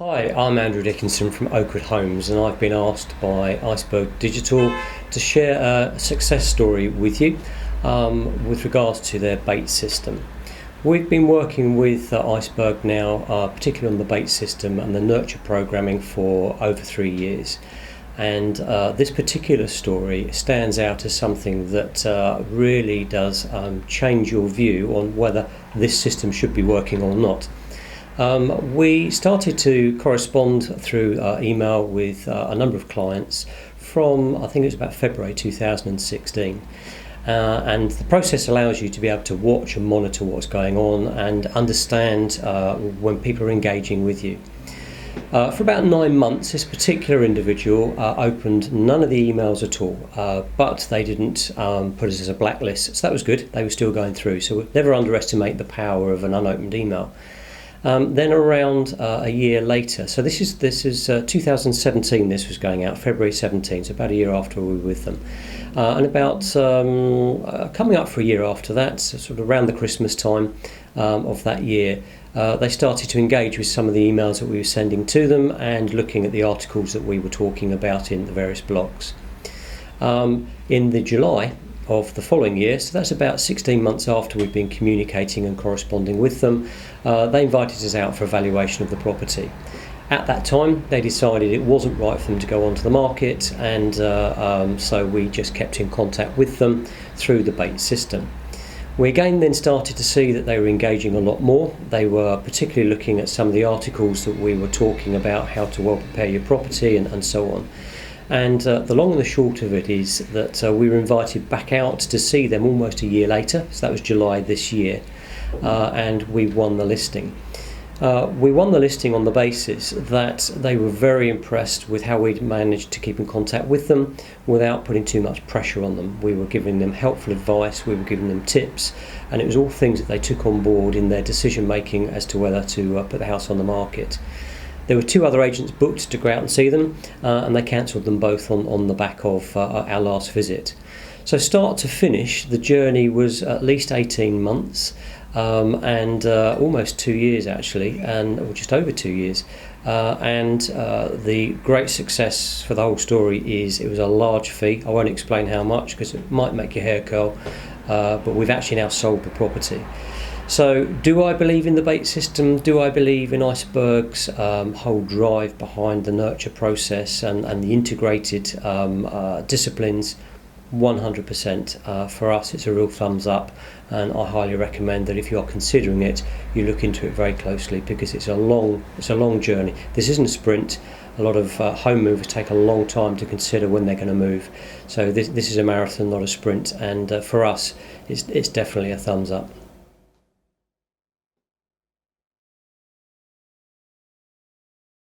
Hi, I'm Andrew Dickinson from Oakwood Homes, and I've been asked by Iceberg Digital to share a success story with you with regards to their bait system. We've been working with Iceberg now, particularly on the bait system and the nurture programming, for over 3 years. And this particular story stands out as something that really does change your view on whether this system should be working or not. We started to correspond through email with a number of clients from, I think it was about February 2016. And the process allows you to be able to watch and monitor what's going on and understand when people are engaging with you. For about 9 months, this particular individual opened none of the emails at all, but they didn't put us as a blacklist, so that was good. They were still going through, so never underestimate the power of an unopened email. Then around a year later, so this is 2017, this was going out, February 17, so about a year after we were with them. And about coming up for a year after that, so sort of around the Christmas time of that year, they started to engage with some of the emails that we were sending to them and looking at the articles that we were talking about in the various blogs. In the July of the following year, so that's about 16 months after we've been communicating and corresponding with them, they invited us out for evaluation of the property. At that time, they decided it wasn't right for them to go onto the market, and so we just kept in contact with them through the bait system. We again then started to see that they were engaging a lot more. They were particularly looking at some of the articles that we were talking about, how to well prepare your property and so on. And the long and the short of it is that we were invited back out to see them almost a year later, so that was July this year, and we won the listing. We won the listing on the basis that they were very impressed with how we'd managed to keep in contact with them without putting too much pressure on them. We were giving them helpful advice, we were giving them tips, and it was all things that they took on board in their decision making as to whether to put the house on the market. There were 2 other agents booked to go out and see them, and they cancelled them both on the back of our last visit. So start to finish, the journey was at least 18 months and almost 2 years actually, or just over 2 years. And the great success for the whole story is it was a large fee. I won't explain how much because it might make your hair curl, but we've actually now sold the property. So do I believe in the bait system? Do I believe in Iceberg's whole drive behind the nurture process and the integrated disciplines? 100%. For us, it's a real thumbs up, and I highly recommend that if you are considering it, you look into it very closely, because it's a long journey. This isn't a sprint. A lot of home movers take a long time to consider when they're going to move. So this is a marathon, not a sprint, and for us, it's definitely a thumbs up.